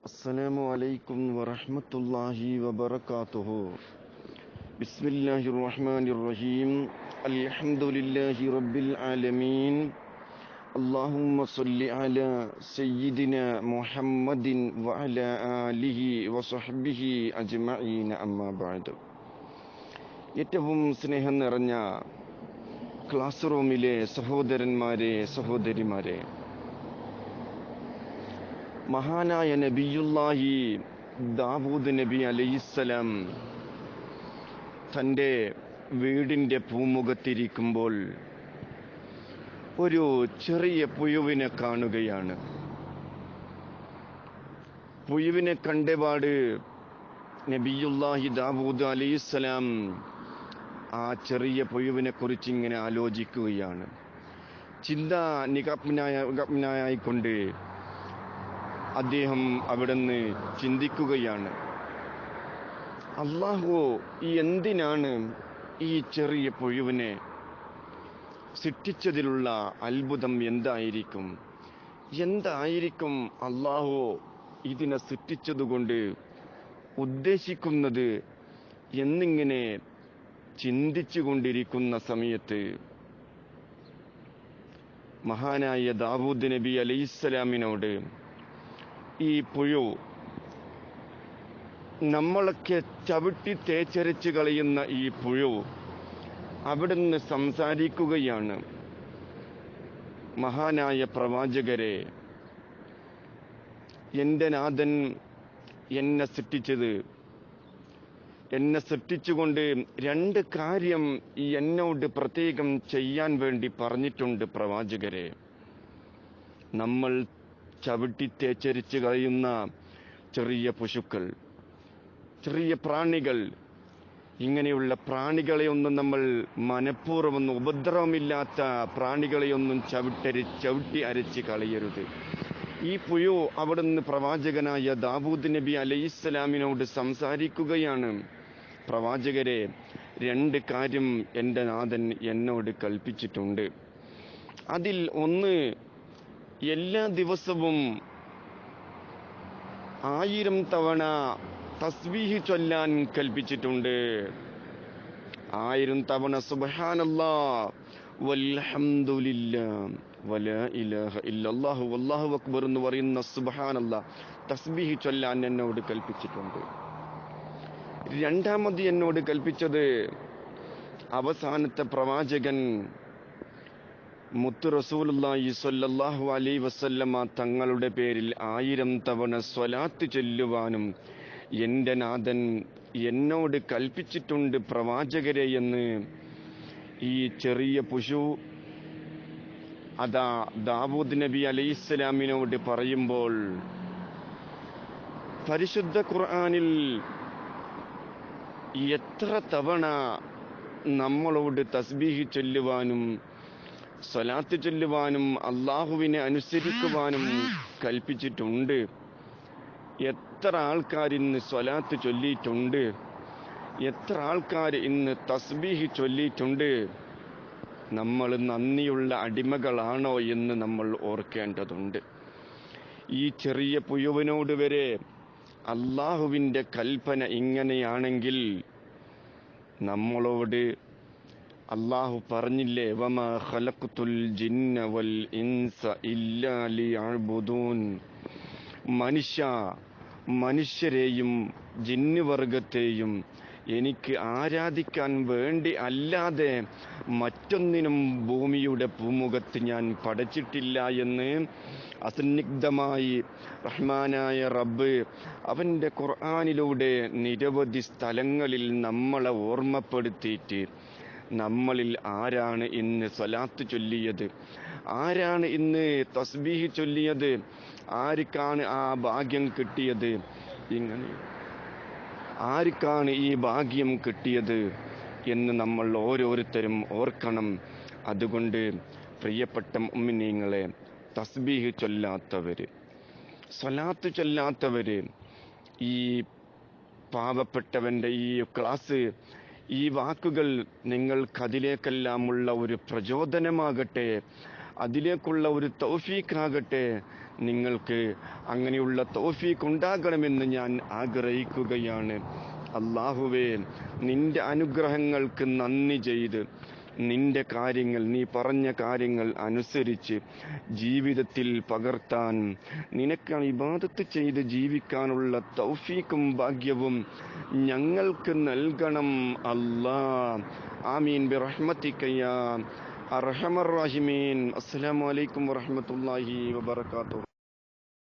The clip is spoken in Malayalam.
السلام عليكم ورحمة الله وبركاته. بسم الله الرحمن الرحيم. الحمد لله رب العالمين. اللهم صل على سيدنا محمد وعلى آله وصحبه أجمعين. أما بعد. ഏറ്റവും സ്നേഹം നിറഞ്ഞ ക്ലാസ് റൂമിലെ സഹോദരന്മാരെ, സഹോദരിമാരെ, മഹാനായ നബിയുല്ലാഹി ദാവൂദ് നബി അലൈഹിസ്സലാം തൻ്റെ വീടിൻ്റെ പൂമുഖത്തിരിക്കുമ്പോൾ ഒരു ചെറിയ പുഴുവിനെ കാണുകയാണ്. പുഴുവിനെ കണ്ടപാട് നബിയുല്ലാഹി ദാവൂദ് അലൈഹിസ്സലാം ആ ചെറിയ പുഴുവിനെ കുറിച്ച് ഇങ്ങനെ ആലോചിക്കുകയാണ്. നിഗമനായിക്കൊണ്ട് അദ്ദേഹം അവിടുന്ന് ചിന്തിക്കുകയാണ്, അല്ലാഹു എന്തിനാണ് ഈ ചെറിയ പുഴുവിനെ സൃഷ്ടിച്ചതിലുള്ള അത്ഭുതം എന്തായിരിക്കും അല്ലാഹു ഇതിനെ സൃഷ്ടിച്ചതുകൊണ്ട് ഉദ്ദേശിക്കുന്നത് എന്നിങ്ങനെ ചിന്തിച്ചു കൊണ്ടിരിക്കുന്ന സമയത്ത് മഹാനായ ദാവൂദ് നബി അലൈഹിസ്സലാമിനോട് ഈ പുഴു, നമ്മളൊക്കെ ചവിട്ടി തേച്ചരച്ച് കളയുന്ന ഈ പുഴു അവിടുന്ന് സംസാരിക്കുകയാണ്, മഹാനായ പ്രവാചകരെ, എൻ്റെ നാഥൻ എന്നെ സൃഷ്ടിച്ചുകൊണ്ട് രണ്ട് കാര്യം എന്നോട് പ്രത്യേകം ചെയ്യാൻ വേണ്ടി പറഞ്ഞിട്ടുണ്ട് പ്രവാചകരെ. നമ്മൾ ചവിട്ടി തേച്ചരിച്ച് കളയുന്ന ചെറിയ പശുക്കൾ, ചെറിയ പ്രാണികൾ, ഇങ്ങനെയുള്ള പ്രാണികളെയൊന്നും നമ്മൾ മനഃപൂർവ്വം ഉപദ്രവമില്ലാത്ത പ്രാണികളെയൊന്നും ചവിട്ടി അരച്ച് കളയരുത്. ഈ പുഴു അവിടുന്ന് പ്രവാചകനായ ദാവൂദ് നബി അലൈഹിസ്സലാമിനോട് സംസാരിക്കുകയാണ്, പ്രവാചകരെ, രണ്ട് കാര്യം എൻ്റെ നാഥൻ എന്നോട് കൽപ്പിച്ചിട്ടുണ്ട്. അതിൽ ഒന്ന്, എല്ലാ ദിവസവും 1000 തവണ തസ്ബീഹ് ചൊല്ലാൻ കൽപ്പിച്ചിട്ടുണ്ട്. 1000 തവണ സുബ്ഹാനല്ലാഹ് വൽഹംദുലില്ലാഹ് വലാ ഇലാഹ ഇല്ലല്ലാഹു വല്ലാഹു അക്ബർ എന്ന് പറയുന്ന സുബ്ഹാനല്ലാഹ് തസ്ബീഹ് ചൊല്ലാൻ എന്നോട് കൽപ്പിച്ചിട്ടുണ്ട്. രണ്ടാമത് എന്നോട് കൽപ്പിച്ചത്, അവസാനത്തെ പ്രവാചകൻ മുത്ത് റസൂലുള്ളാഹി സ്വല്ലല്ലാഹു അലൈഹി വസല്ലമ തങ്ങളുടെ പേരിൽ 1000 തവണ സ്വലാത്ത് ചൊല്ലുവാനും എൻ്റെ നാഥൻ എന്നോട് കൽപ്പിച്ചിട്ടുണ്ട് പ്രവാചകരെ എന്ന് ഈ ചെറിയ പശു അതാ ദാവൂദ് നബി അലൈഹിസ്സലാമിനോട് പറയുമ്പോൾ, പരിശുദ്ധ ഖുർആനിൽ എത്ര തവണ നമ്മളോട് തസ്ബീഹ് ചൊല്ലുവാനും സ്വലാത്ത് ചൊല്ലുവാനും അള്ളാഹുവിനെ അനുസരിക്കുവാനും കൽപ്പിച്ചിട്ടുണ്ട്. എത്ര ആൾക്കാർ ഇന്ന് സ്വലാത്ത് ചൊല്ലിയിട്ടുണ്ട്, എത്ര ആൾക്കാർ ഇന്ന് തസ്ബീഹ് ചൊല്ലിയിട്ടുണ്ട്. നമ്മൾ നന്ദിയുള്ള അടിമകളാണോ എന്ന് നമ്മൾ ഓർക്കേണ്ടതുണ്ട്. ഈ ചെറിയ പുഴുവിനോട് വരെ അള്ളാഹുവിൻ്റെ കൽപ്പന ഇങ്ങനെയാണെങ്കിൽ നമ്മളോട് അല്ലാഹു പറഞ്ഞില്ലേ, വമാ ഖലഖ്തുൽ ജിന്ന വൽ ഇൻസ ഇല്ലാ ലിയഅ്ബുദൂൻ, മനുഷ്യരെയും ജിന്നുവർഗത്തെയും എനിക്ക് ആരാധിക്കാൻ വേണ്ടി അല്ലാതെ മറ്റൊന്നിനും ഭൂമിയുടെ പൂമുഖത്ത് ഞാൻ പടച്ചിട്ടില്ല എന്ന് അസന്നിഗ്ധമായി റഹ്മാനായ റബ്ബ് അവൻ്റെ ഖുർആനിലൂടെ നിരവധി സ്ഥലങ്ങളിൽ നമ്മളെ ഓർമ്മപ്പെടുത്തിയിട്ട്, നമ്മളിൽ ആരാണ് ഇന്ന് സ്വലാത്ത് ചൊല്ലിയത്, ആരാണ് ഇന്ന് തസ്ബീഹ് ചൊല്ലിയത്, ആർക്കാണ് ആ ഭാഗ്യം കിട്ടിയത്, ഇങ്ങനെ ആർക്കാണ് ഈ ഭാഗ്യം കിട്ടിയത് എന്ന് നമ്മൾ ഓരോരുത്തരും ഓർക്കണം. അതുകൊണ്ട് പ്രിയപ്പെട്ട മുഅ്മിനീങ്ങളെ, തസ്ബീഹ് ചൊല്ലാത്തവര്, സ്വലാത്ത് ചൊല്ലാത്തവര്, ഈ പാവപ്പെട്ടവൻ്റെ ഈ ക്ലാസ്, ഈ വാക്കുകൾ നിങ്ങൾക്കതിലേക്കെല്ലാമുള്ള ഒരു പ്രചോദനമാകട്ടെ, അതിലേക്കുള്ള ഒരു തൗഫീഖാകട്ടെ. നിങ്ങൾക്ക് അങ്ങനെയുള്ള തൗഫീഖ് ഉണ്ടാകണമെന്ന് ഞാൻ ആഗ്രഹിക്കുകയാണ്. അല്ലാഹുവേ, നിന്റെ അനുഗ്രഹങ്ങൾക്ക് നന്ദി ചെയ്ത് നിന്റെ കാര്യങ്ങൾ, നീ പറഞ്ഞ കാര്യങ്ങൾ അനുസരിച്ച് ജീവിതത്തിൽ പകർത്താൻ, നിനക്ക് ഇബാദത്ത് ചെയ്ത് ജീവിക്കാനുള്ള തൗഫീഖും ഭാഗ്യവും ഞങ്ങൾക്ക് നൽകണം അല്ലാ. ആമീൻ ബിറഹ്മതിക യാ അർഹമർ റഹീമീൻ. അസ്സലാമു അലൈക്കും വറഹ്മത്തുള്ളാഹി വബറകാതുഹു.